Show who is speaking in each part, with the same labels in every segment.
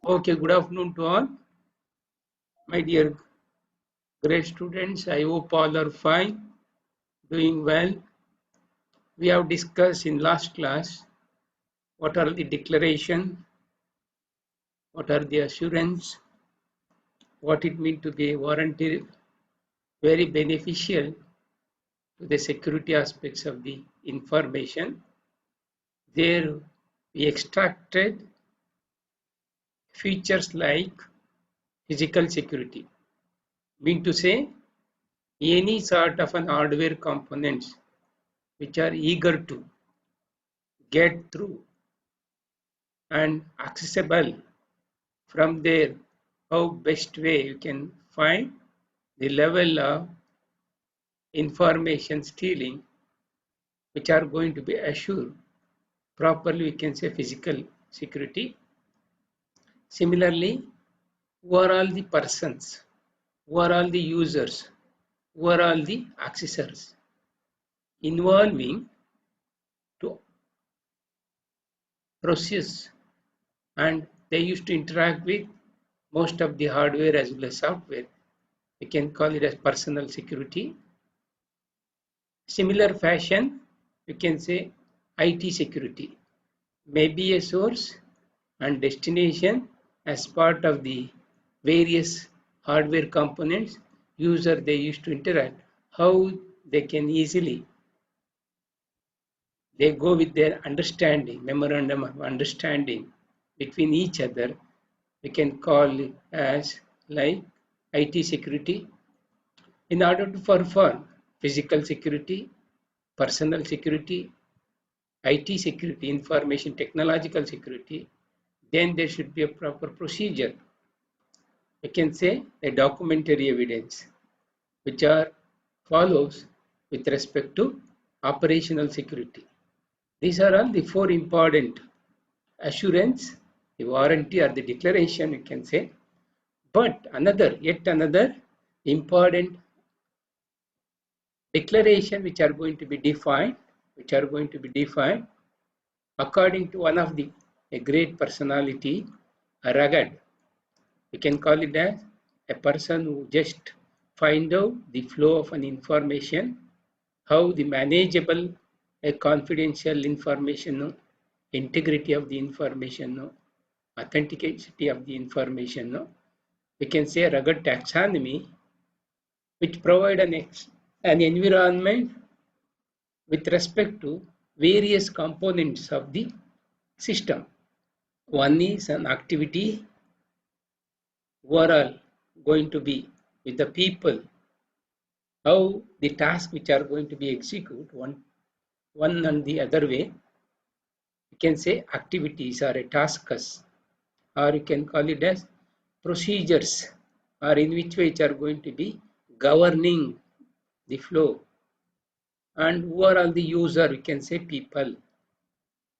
Speaker 1: Okay, good afternoon to all. My dear great students, I hope all are fine, doing well. We have discussed in last class what are the declaration, what are the assurance, what it means to be warranty, very beneficial to the security aspects of the information. There we extracted features like physical security, mean to say any sort of an hardware components which are eager to get through and accessible from there. How best way you can find the level of information stealing which are going to be assured properly, we can say physical security. Similarly, who are all the persons, who are all the users, who are all the accessors involving to process, and they used to interact with most of the hardware as well as software. We can call it as personal security. Similar fashion, you can say IT security may be a source and destination as part of the various hardware components user they used to interact. How they can easily they go with their understanding, memorandum of understanding between each other. We can call it as like IT security. In order to perform physical security, personal security, IT security, information technological security, then there should be a proper procedure. We can say a documentary evidence, which are follows with respect to operational security. These are all the four important assurance, the warranty or the declaration, you can say. But yet another important declaration which are going to be defined according to one of the a great personality, a rugged. We can call it as a person who just find out the flow of an information, how the manageable a confidential information, integrity of the information, authenticity of the information. We can say rugged taxonomy, which provide an environment with respect to various components of the system. One is an activity who are all going to be with the people, how the tasks which are going to be executed one and the other way. You can say activities or a tasks, or you can call it as procedures, or in which way it are going to be governing the flow. And who are all the user, we can say people.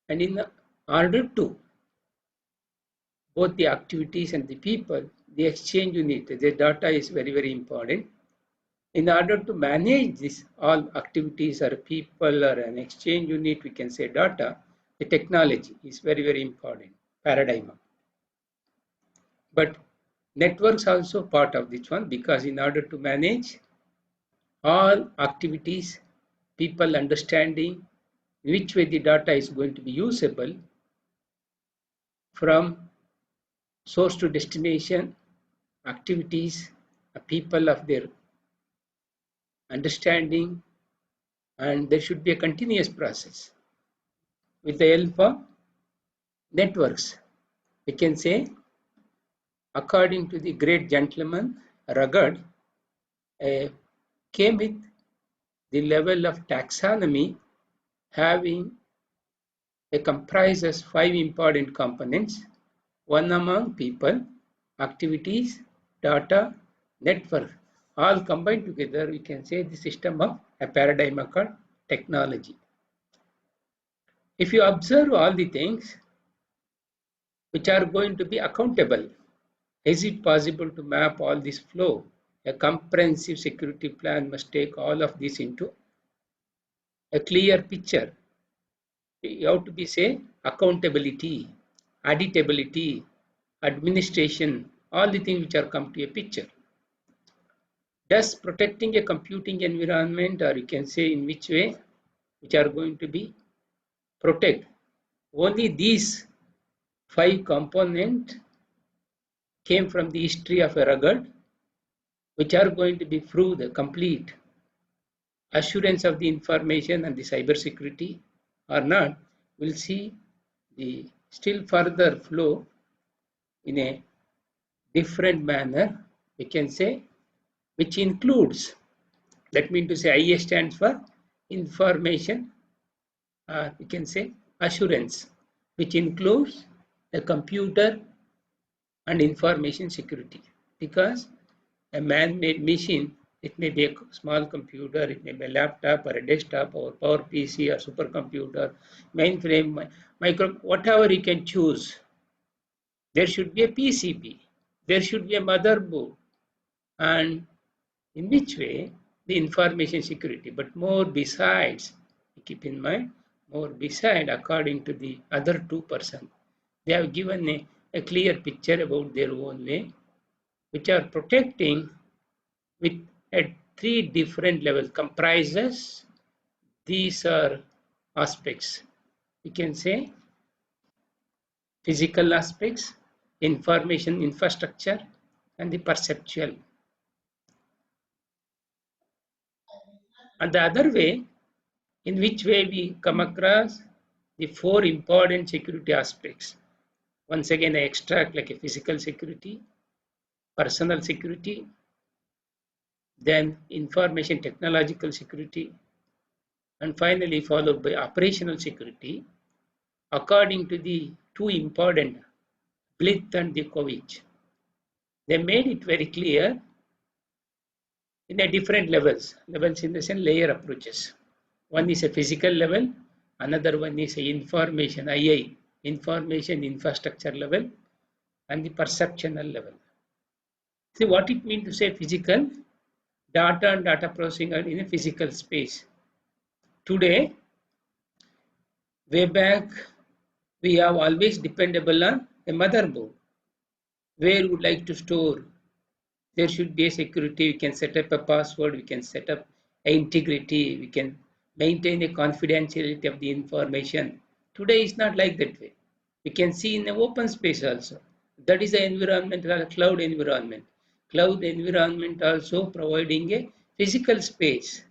Speaker 1: And in order to both the activities and the people, the exchange unit, the data is very, very important. In order to manage this all activities or people or an exchange unit, we can say data, the technology is very, very important paradigm. But networks also part of this one, because in order to manage all activities, people understanding which way the data is going to be usable from source to destination, activities, people of their understanding, and there should be a continuous process with the help of networks. We can say, according to the great gentleman Rugged, came with the level of taxonomy having comprises five important components. One among people, activities, data, network, all combined together, we can say the system of a paradigm called technology. If you observe all the things which are going to be accountable, is it possible to map all this flow? A comprehensive security plan must take all of this into a clear picture. You have to be say accountability, auditability, administration, all the things which are come to a picture. Thus, protecting a computing environment, or you can say in which way, which are going to be protect. Only these 5 components came from the history of a rugged, which are going to be prove the complete assurance of the information and the cyber security or not. We'll see the still further flow in a different manner, we can say, which includes, that means to say IA stands for information, we can say assurance, which includes the computer and information security, because a man-made machine, it may be a small computer, it may be a laptop or a desktop or power PC or supercomputer, mainframe, micro, whatever you can choose. There should be a PCB, there should be a motherboard, and in which way the information security. But more besides, keep in mind, more beside, according to the other 2%, they have given a clear picture about their own way, which are protecting with at 3 different levels comprises. These are aspects, we can say physical aspects, information infrastructure, and the perceptual. And the other way, in which way we come across the 4 important security aspects. Once again, I extract like a physical security, personal security, then information technological security, and finally followed by operational security, according to the 2 important, Blyth and Djokovic. They made it very clear in a different levels in the sense layer approaches. One is a physical level, another one is a information, II, information infrastructure level, and the perceptual level. See what it means to say physical, data and data processing are in a physical space. Today, way back, we have always dependable on a motherboard. Where would like to store? There should be a security. We can set up a password. We can set up a integrity. We can maintain a confidentiality of the information. Today is not like that way. We can see in the open space also. That is the environment, a cloud environment. Cloud environment also providing a physical space,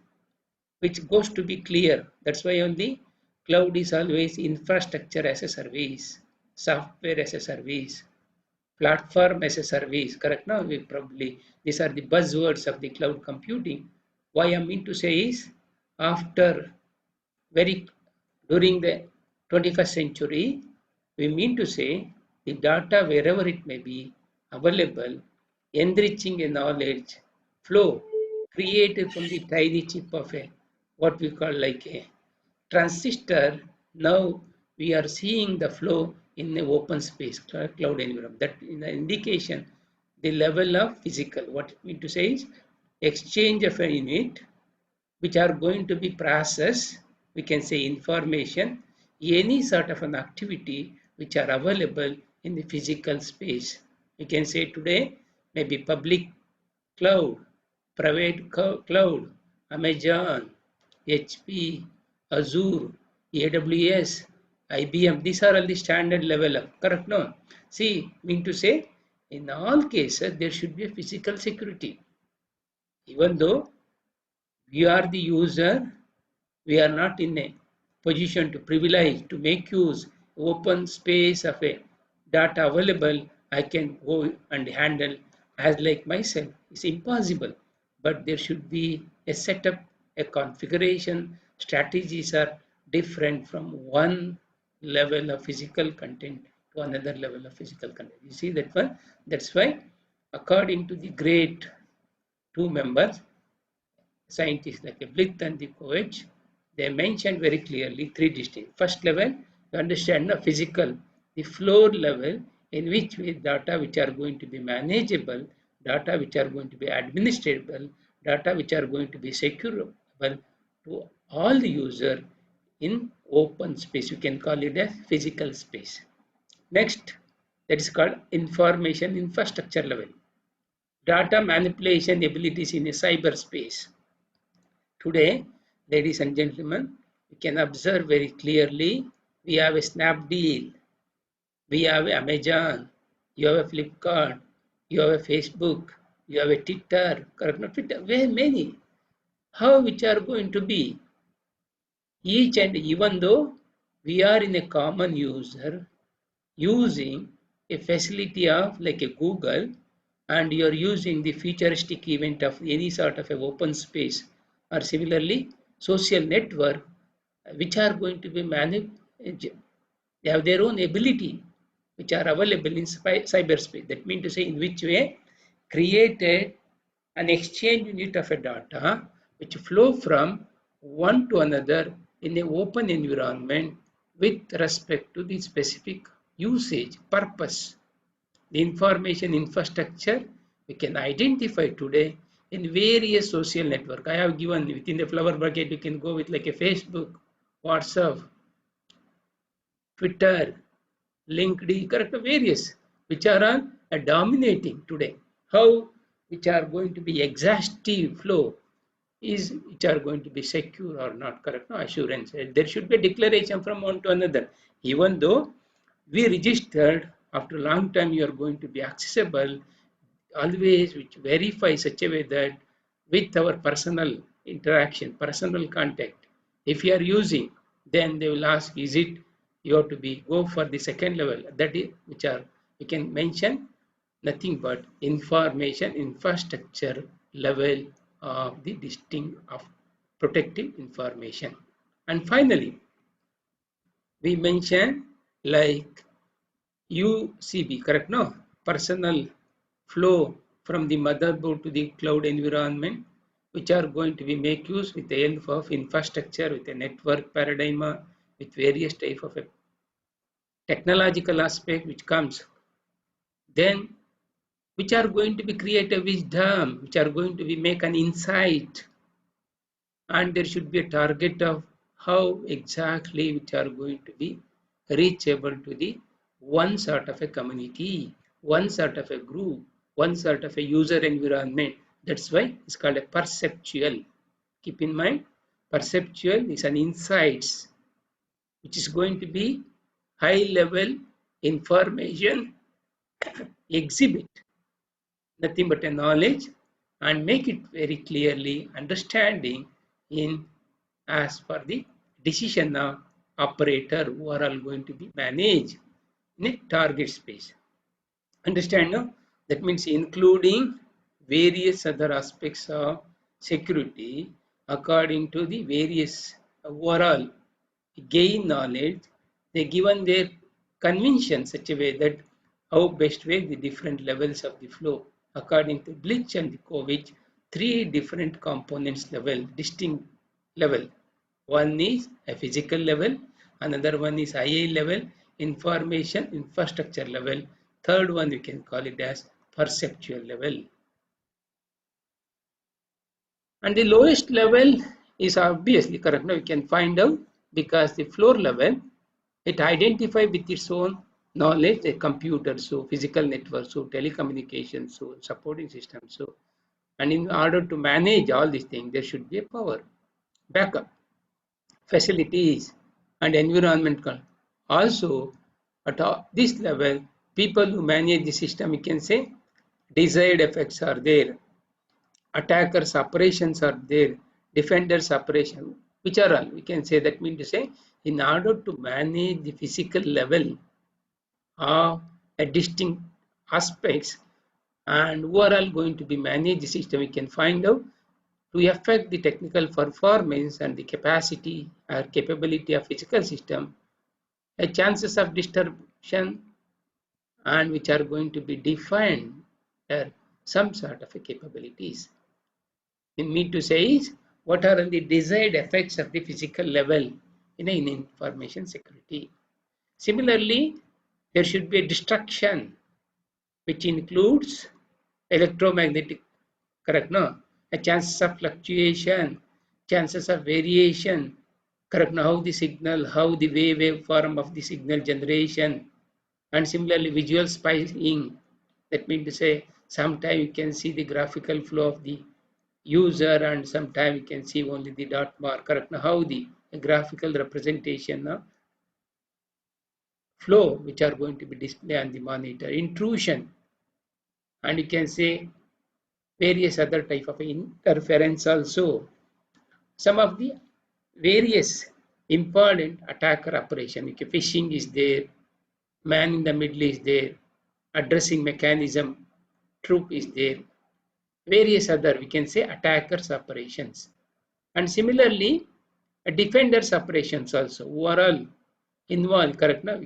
Speaker 1: which goes to be clear. That's why only cloud is always infrastructure as a service, software as a service, platform as a service. Correct? Now we probably, these are the buzzwords of the cloud computing. Why I mean to say is, after during the 21st century, we mean to say the data wherever it may be available, enriching a knowledge flow created from the tiny chip of a what we call like a transistor. Now we are seeing the flow in the open space cloud environment. That in the indication the level of physical. What it mean to say is exchange of a unit which are going to be processed, we can say information, any sort of an activity which are available in the physical space. We can say today maybe public cloud, private cloud, Amazon, HP, Azure, AWS, IBM. These are all the standard level of, correct? No. See, mean to say, in all cases, there should be a physical security. Even though we are the user, we are not in a position to privilege to make use open space of a data available. I can go and handle as like myself. It's impossible, but there should be a setup, a configuration. Strategies are different from one level of physical content to another level of physical content. You see that one? That's why according to the great 2 members, scientists like Blyth and Djokovic, they mentioned very clearly 3 distinct. First level, to understand the physical, the floor level in which data which are going to be manageable, data which are going to be administrable, data which are going to be secureable to all the user in open space. You can call it a physical space. Next, That is called information infrastructure level. Data manipulation abilities in a cyberspace. Today, ladies and gentlemen, we can observe very clearly we have a Snapdeal, we have Amazon, you have a Flipkart, you have a Facebook, you have a Twitter, correct? Not Twitter, very many. How which are going to be? Each and even though we are in a common user using a facility of like a Google, and you are using the futuristic event of any sort of an open space or similarly social network, which are going to be managed, they have their own ability which are available in cyberspace. That means to say in which way created an exchange unit of a data which flow from one to another in an open environment with respect to the specific usage purpose. The information infrastructure we can identify today in various social network. I have given within the flower bucket, you can go with like a Facebook, WhatsApp, Twitter, LinkedIn, correct, various, which are all dominating today. How which are going to be exhaustive flow is which are going to be secure or not, correct? No assurance. There should be a declaration from one to another. Even though we registered after a long time, you are going to be accessible. Always which verify such a way that with our personal interaction, personal contact, if you are using, then they will ask, is it you have to be go for the second level, that is which are you can mention nothing but information infrastructure level of the distinct of protective information. And finally, we mention like UCB, correct? No, personal flow from the motherboard to the cloud environment, which are going to be make use with the help of infrastructure, with a network paradigm, with various type of a technological aspect which comes. Then, which are going to be create a wisdom, which are going to be make an insight, and there should be a target of how exactly which are going to be reachable to the one sort of a community, one sort of a group, one sort of a user environment. That's why it's called a perceptual. Keep in mind, perceptual is an insights which is going to be high level information exhibit nothing but a knowledge and make it very clearly understanding in as per the decision of operator who are all going to be managed in a target space. Understand now? That means including various other aspects of security according to the various overall gain knowledge. They given their convention such a way that how best way the different levels of the flow according to Bleach and the Kovich, three different components level, distinct level. One is a physical level, another one is IA level, information infrastructure level, third one we can call it as perceptual level. And the lowest level is obviously correct. Now we can find out because the floor level, it identifies with its own knowledge, a computer, so physical network, so telecommunications, so supporting system. So, and in order to manage all these things, there should be a power, backup, facilities, and environment. Also, at this level, people who manage the system, we can say, desired effects are there, attackers operations are there, defenders operation, which are all we can say. That means to say in order to manage the physical level of a distinct aspects and who are all going to be managed the system, we can find out to affect the technical performance and the capacity or capability of physical system, a chances of disruption and which are going to be defined some sort of a capabilities. In me to say is what are the desired effects of the physical level in information security. Similarly, there should be a destruction which includes electromagnetic, correct? No, a chances of fluctuation, chances of variation, correct? Now, how the signal, how the wave form of the signal generation, And similarly, visual spying, that means to say, sometimes you can see the graphical flow of the user and sometimes you can see only the dot mark, correct? Now, how the graphical representation flow which are going to be displayed on the monitor. Intrusion, and you can say various other type of interference also. Some of the various important attacker operation, okay, phishing is there, man in the middle is there, addressing mechanism troop is there, various other we can say attackers operations. And similarly, defenders operations also overall involved, correct? Now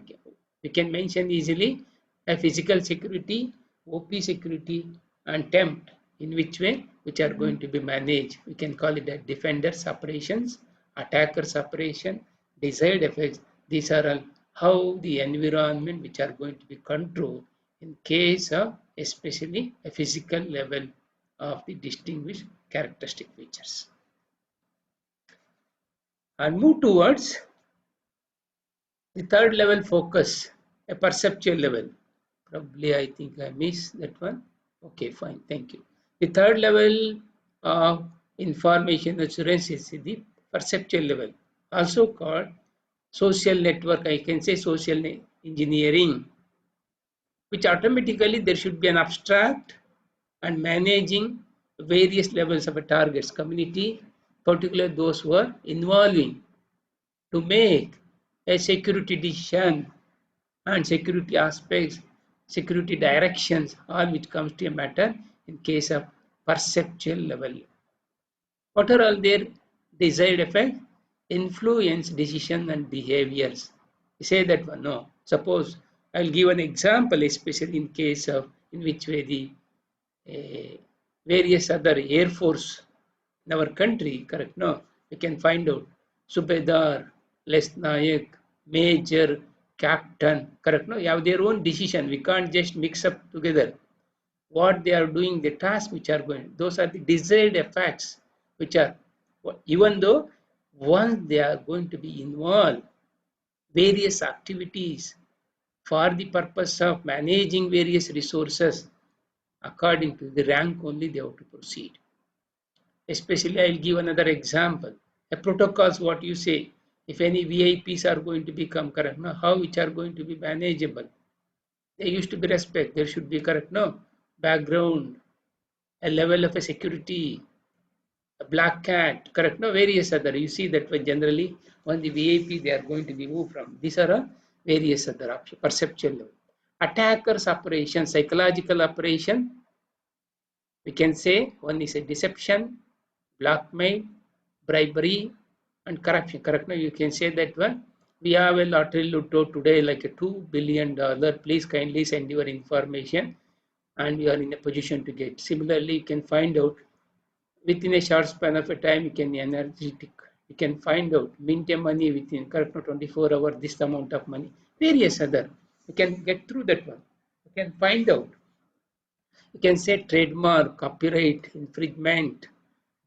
Speaker 1: we can mention easily a physical security, OP security, and temp, in which way, which are going to be managed. We can call it a defenders operations, attackers operation, desired effects. These are all how the environment which are going to be controlled in case of especially a physical level of the distinguished characteristic features. And move towards the third level focus, a perceptual level. Probably I think I missed that one. Okay, fine, thank you. The third level of information assurance is the perceptual level, also called social network. I can say social engineering, which automatically there should be an abstract and managing various levels of a target's community, particularly those who are involving to make a security decision and security aspects, security directions, all which comes to a matter in case of perceptual level. What are all their desired effects? Influence decision and behaviors. You say that one, no. Suppose I'll give an example, especially in case of in which way the various other air force in our country, correct? No, we can find out Subedar, Lesnayak, Major, Captain, correct? No, you have their own decision. We can't just mix up together. What they are doing, the tasks which are going, those are the desired effects, which are, even though once they are going to be involved, various activities for the purpose of managing various resources, according to the rank only they have to proceed. Especially, I'll give another example. A protocols, what you say, if any VIPs are going to become correct, no, how which are going to be manageable. There used to be respect, there should be correct, no, background, a level of a security, a black cat, correct, no, various other. You see that when generally on the VIP they are going to be moved from. These are various other options, perceptual level. Attackers operation, psychological operation, we can say one is a deception, blackmail, bribery, and corruption. Correct? Now you can say that one. We have a lottery lotto today like a $2 billion. Please kindly send your information and you are in a position to get. Similarly, you can find out within a short span of a time, you can energetic. You can find out mint a money within correct 24 hours, this amount of money. Various other. You can get through that one. You can find out. You can say trademark, copyright, infringement,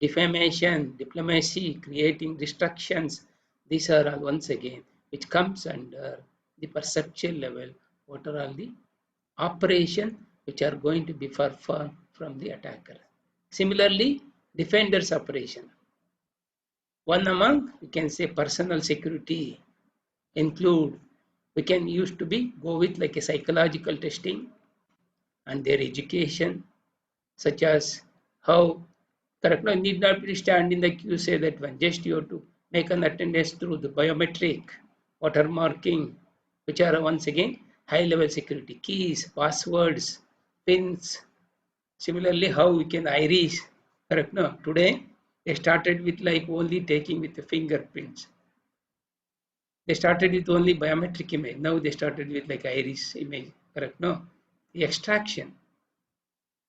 Speaker 1: defamation, diplomacy, creating distractions. These are all once again which comes under the perceptual level. What are all the operations which are going to be performed from the attacker? Similarly, defender's operation. One among, we can say personal security include, we can use to be go with like a psychological testing and their education, such as how correct. No, need not be stand in the queue, say that one. Just you have to make an attendance through the biometric, watermarking, which are once again high level security, keys, passwords, pins. Similarly, how we can iris, correct? No, today they started with like only taking with the fingerprints. They started with only biometric image. Now they started with like iris image, correct? No, the extraction.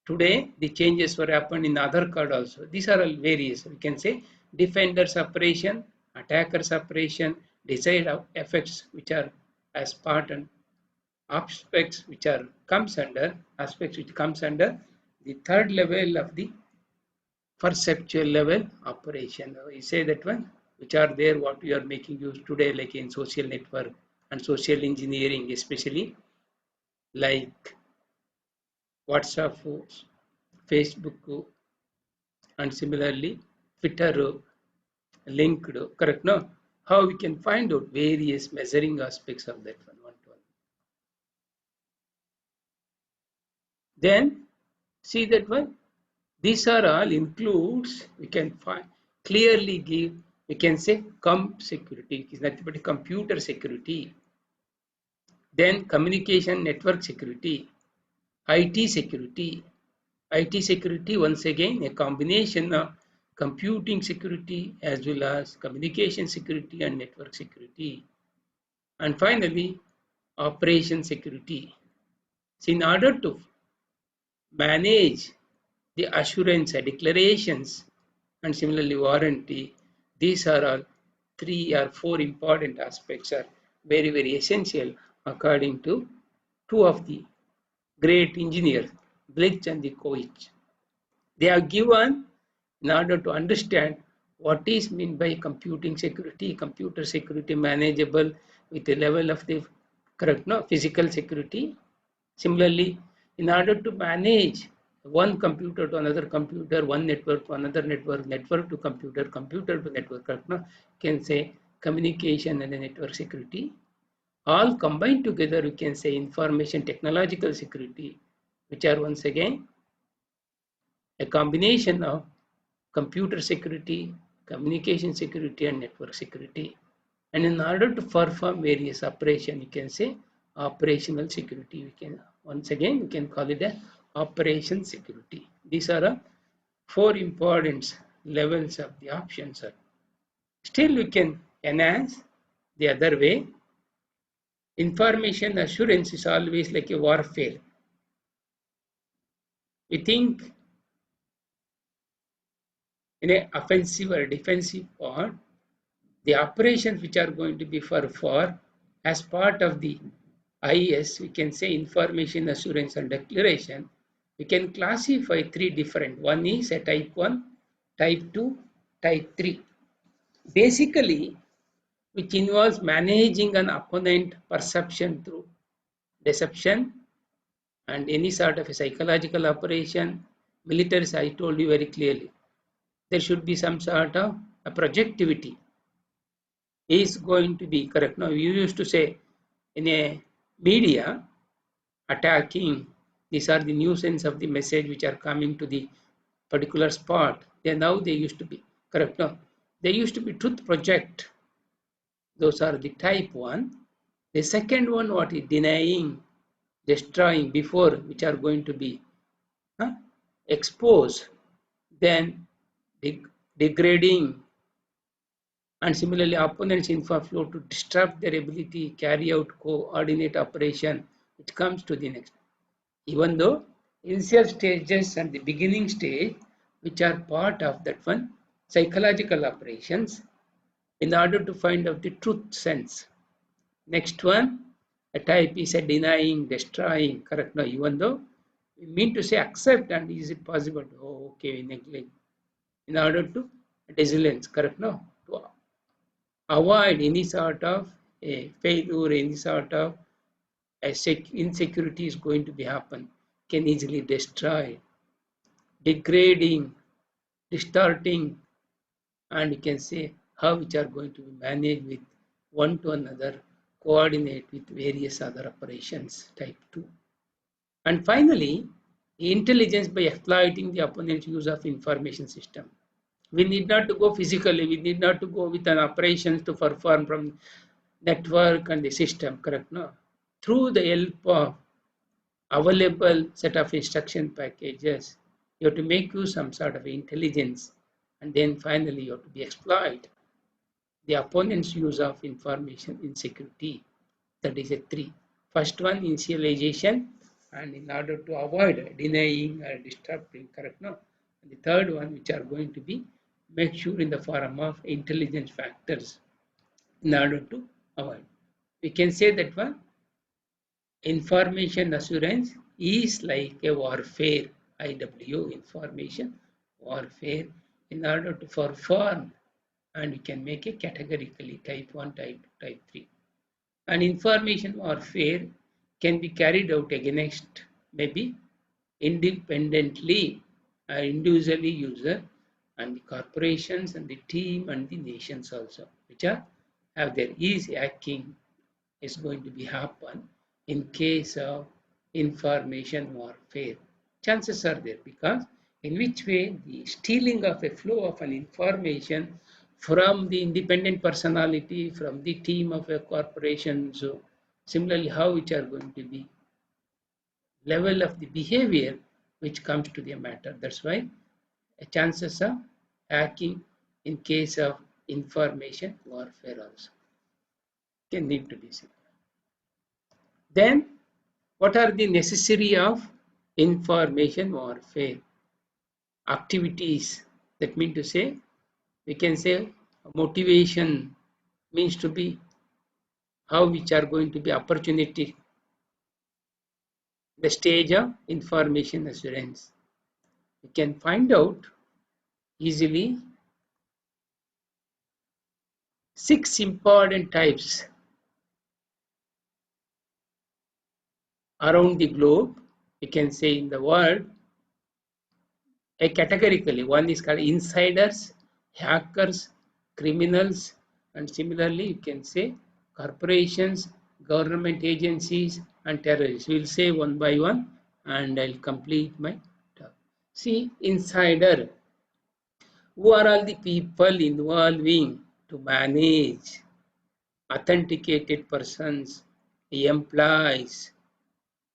Speaker 1: Today, the changes were happened in Aadhaar card also. These are all various. We can say defenders operation, attackers operation, desired effects which are as part and aspects which are comes under aspects which comes under the third level of the perceptual level operation. We say that one which are there what we are making use today like in social network and social engineering especially. like WhatsApp, Facebook, and similarly Twitter, LinkedIn, correct? No? How we can find out various measuring aspects of that one to one. Then see that one. These are all includes, we can find clearly give, we can say comp security is nothing but computer security. Then communication network security, IT security. IT security, once again, a combination of computing security as well as communication security and network security. And finally, operation security. So in order to manage the assurance declarations and similarly warranty, these are all 3 or 4 important aspects are very essential according to 2 of the great engineers, Blitz and the Koich. They are given in order to understand what is meant by computer security manageable with a level of the correct no physical security. Similarly, in order to manage one computer to another computer, one network to another network, network to computer to network, correct no, can say communication and the network security. All combined together, we can say information technological security, which are once again a combination of computer security, communication security, and network security. And in order to perform various operations, you can say operational security. We can once again we can call it a operation security. These are 4 important levels of the options. Still, we can enhance the other way. Information assurance is always like a warfare. We think in an offensive or defensive part, the operations which are going to be for as part of the IS, we can say information assurance and declaration, we can classify 3 different. One is a type 1, type 2, type 3. Basically, which involves managing an opponent perception through deception and any sort of a psychological operation. Militaries, I told you very clearly, there should be some sort of a projectivity is going to be correct. Now, you used to say in a media attacking, these are the nuisance of the message which are coming to the particular spot. Now they used to be correct. Now, they used to be truth project. Those are the type 1. The second one, what is denying, destroying before, which are going to be exposed, then degrading, and similarly opponents info flow to disrupt their ability carry out coordinate operation. It comes to the next. Even though initial stages and the beginning stage, which are part of that one psychological operations, in order to find out the truth sense. Next one, a type is a denying, destroying, correct? No, even though we mean to say accept and is it possible to, oh, okay, we neglect. In order to resilience, correct? No, to avoid any sort of a failure, any sort of a insecurity is going to be happen, can easily destroy, degrading, distorting, and you can say how which are going to be managed with one to another, coordinate with various other operations, type 2. And finally, intelligence by exploiting the opponent's use of information system. We need not to go physically, we need not to go with an operations to perform from network and the system, correct? No. Through the help of available set of instruction packages, you have to make use some sort of intelligence, and then finally you have to be exploit the opponent's use of information in security. That is a 3. First one, initialization, and in order to avoid denying or disrupting, correct? No. And the third one, which are going to be make sure in the form of intelligence factors in order to avoid. We can say that one information assurance is like a warfare, IW, information warfare, in order to perform, and we can make a categorically type 1, type 2, type 3. And information warfare can be carried out against maybe independently, individually user and the corporations and the team and the nations also, which are have their easy hacking is going to be happen in case of information warfare. Chances are there because in which way the stealing of a flow of an information from the independent personality, from the team of a corporation. So similarly, how which are going to be level of the behavior which comes to the matter. That's why chances of hacking in case of information warfare also can need to be seen. Then what are the necessary of information warfare activities? That means to say, we can say motivation means to be how which are going to be opportunity, the stage of information assurance. We can find out easily 6 important types around the globe. We can say in the world, categorically, one is called insiders, hackers, criminals, and similarly you can say corporations, government agencies, and terrorists. We'll say one by one, and I'll complete my talk. See, insider. Who are all the people involving to manage authenticated persons, employees,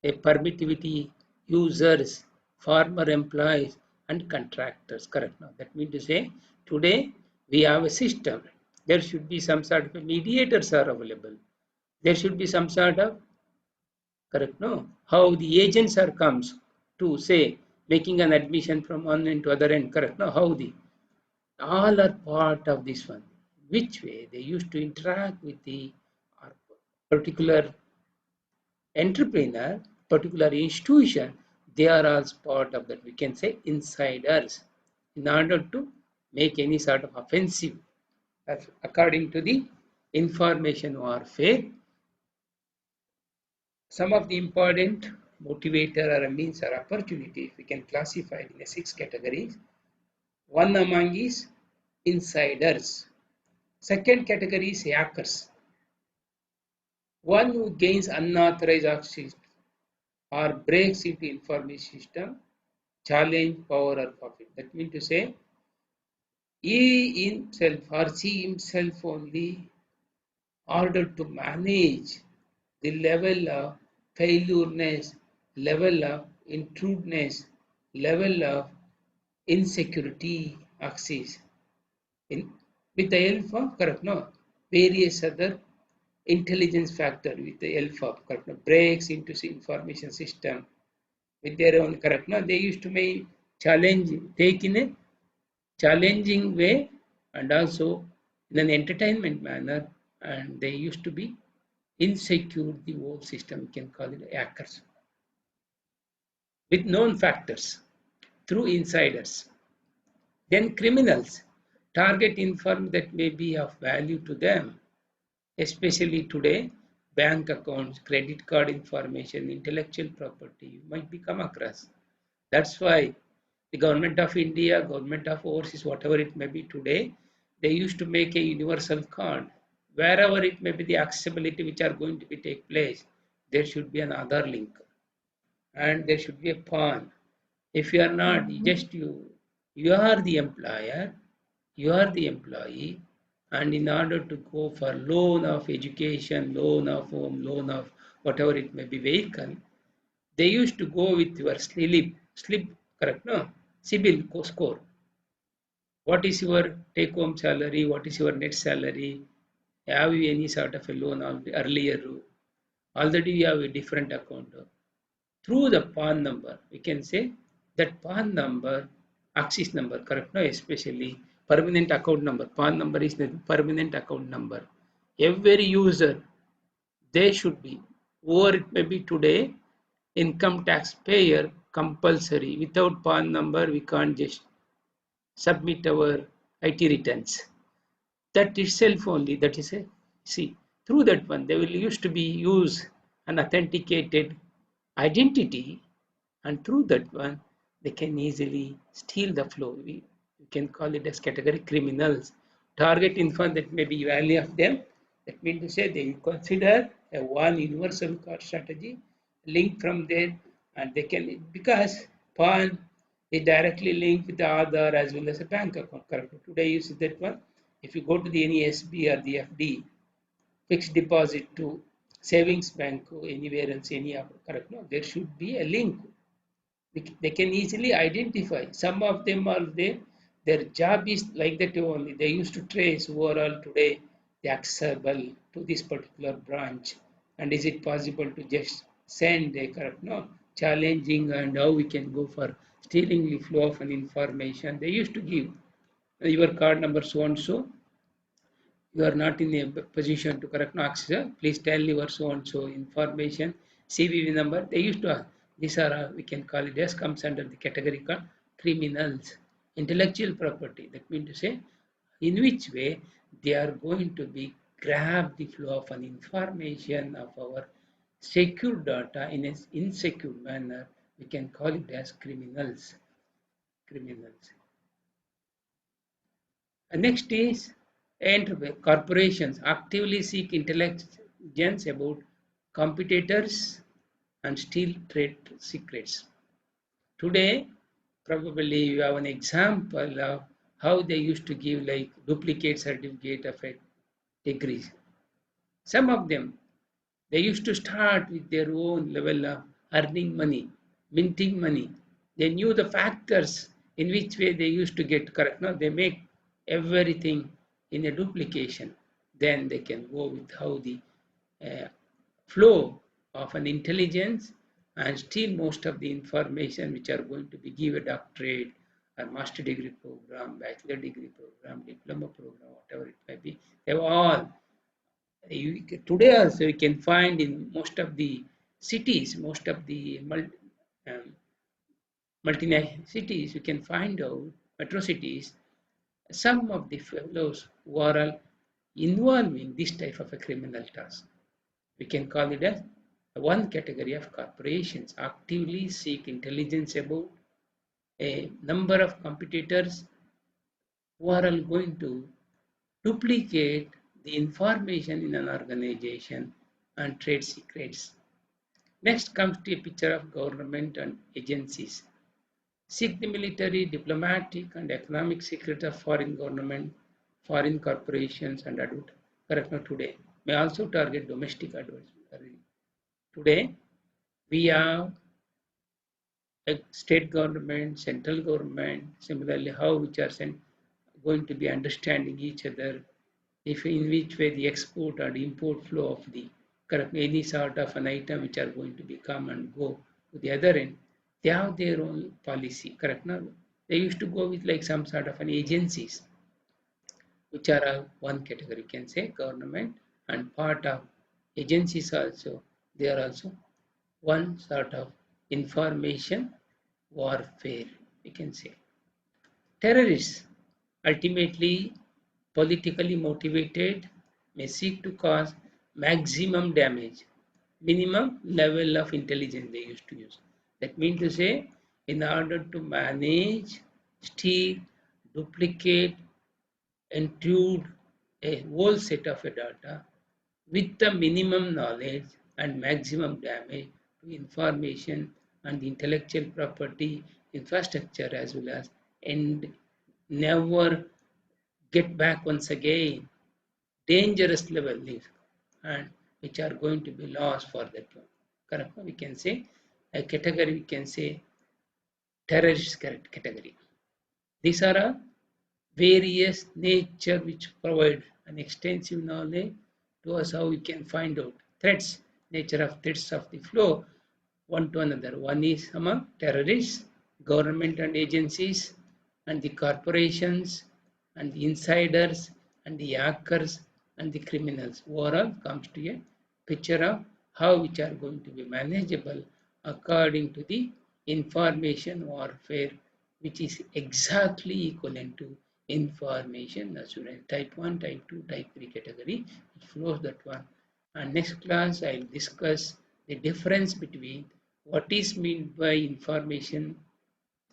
Speaker 1: a permittivity users, former employees, and contractors. Correct. Now that means to say today we have a system. There should be some sort of mediators are available. There should be some sort of correct. No, how the agents are comes to say making an admission from one end to other end. Correct. Now how the all are part of this one. Which way they used to interact with the particular entrepreneur, particular institution, they are all part of that. We can say insiders in order to make any sort of offensive. According to the information warfare, some of the important motivator or means or opportunities we can classify in the 6 categories. One among is insiders. Second category is hackers. One who gains unauthorized access or breaks into information system, challenge power or profit. That means to say, he himself or she himself only order to manage the level of failureness, level of intrudeness, level of insecurity access in, with the help of correct no various other intelligence factor with the help of correct no breaks into the information system with their own correct no they used to make challenge take in a challenging way and also in an entertainment manner, and they used to be insecure the whole system, we can call it hackers with known factors through insiders. Then criminals target inform that may be of value to them, especially today bank accounts, credit card information, intellectual property you might be come across. That's why the government of India, government of overseas, whatever it may be today, they used to make a universal card. Wherever it may be the accessibility which are going to be take place, there should be an Aadhaar link and there should be a PAN. If you are not, you are the employer, you are the employee, and in order to go for loan of education, loan of home, loan of whatever it may be vehicle, they used to go with your slip, correct? No, CIBIL score. What is your take-home salary? What is your net salary? Have you any sort of a loan earlier? Already you have a different account. Through the PAN number, we can say that PAN number, access number, correct? No, especially permanent account number. PAN number is the permanent account number. Every user, they should be, or it may be today, income tax payer compulsory. Without PAN number, we can't just submit our IT returns. That itself only, that is a, see, through that one, they will used to be used an authenticated identity, and through that one they can easily steal the flow. We can call it as category criminals. Target info that may be value of them. That means to say they consider a one universal card strategy link from there, and they can, because PAN is directly linked with the Aadhaar as well as a bank account. Correct. Today you see that one. If you go to the any SB or the FD, fixed deposit to savings bank or anywhere else, any other, correct? No, there should be a link. They can easily identify. Some of them are there. Their job is like that only. They used to trace overall today the accessible to this particular branch. And is it possible to just send a correct? No, challenging, and how we can go for stealing the flow of an information. They used to give your card number so and so, you are not in a position to correct no access, please tell your so and so information, CVV number. They used to ask. These are, we can call it as, comes under the category called criminals. Intellectual property, that means to say, in which way they are going to be grab the flow of an information of our secure data in an insecure manner. We can call it as criminals. Criminals. Next is corporations actively seek intelligence about competitors and steal trade secrets. Today, probably you have an example of how they used to give like duplicate certificate of a degree. Some of them, they used to start with their own level of earning money, minting money. They knew the factors in which way they used to get correct. Now they make everything in a duplication. Then they can go with how the uh, flow of an intelligence and steal most of the information which are going to be give a doctorate or master degree program, bachelor degree program, diploma program, whatever it may be. They have all today also you can find in most of the cities, most of the um, multinational cities, you can find out metro cities, some of the fellows who are all involving this type of a criminal task. We can call it as one category of corporations actively seek intelligence about a number of competitors who are all going to duplicate the information in an organization and trade secrets. Next comes to a picture of government and agencies. Seek the military, diplomatic, and economic secrets of foreign government, foreign corporations, and correct today. May also target domestic adversaries. Today, we have a state government, central government, similarly how which are going to be understanding each other, if in which way the export and import flow of the correct any sort of an item which are going to be come and go to the other end, they have their own policy. Correct now, they used to go with like some sort of an agencies which are one category, can say government, and part of agencies also, they are also one sort of information warfare, we can say. Terrorists, ultimately politically motivated, may seek to cause maximum damage, minimum level of intelligence they used to use. That means to say, in order to manage, steal, duplicate, include a whole set of data with the minimum knowledge and maximum damage to information and intellectual property infrastructure as well as, and never get back once again dangerous level and which are going to be lost for that one. Correct? We can say a category, we can say terrorist category. These are a various nature which provide an extensive knowledge to us how we can find out threats, nature of threats of the flow one to another. One is among terrorists, government and agencies, and the corporations, and the insiders, and the hackers, and the criminals. Overall comes to a picture of how which are going to be manageable according to the information warfare, which is exactly equivalent to information assurance. Type 1, type 2, type 3 category. It flows that one. And next class, I'll discuss the difference between what is meant by information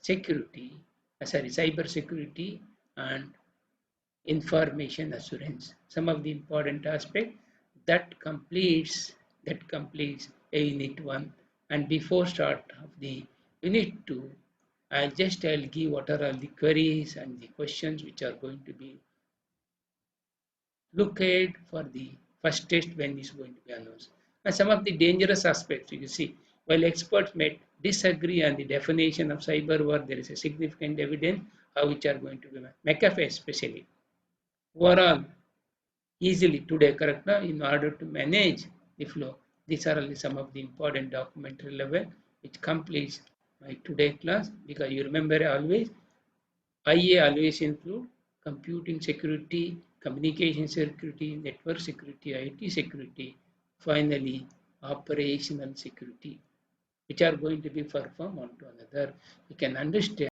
Speaker 1: security, cyber security, and information assurance. Some of the important aspects that completes a unit 1. And before start of the unit 2, I'll give what are all the queries and the questions which are going to be looked at for the first test when it's going to be announced. And some of the dangerous aspects you see, while experts may disagree on the definition of cyber war, there is a significant evidence how which are going to be McAfee especially. Overall, easily today, correct now, in order to manage the flow. These are only some of the important documentary level which completes my today class, because you remember always IA always include computing security, communication security, network security, IT security, finally operational security, which are going to be performed one to another. You can understand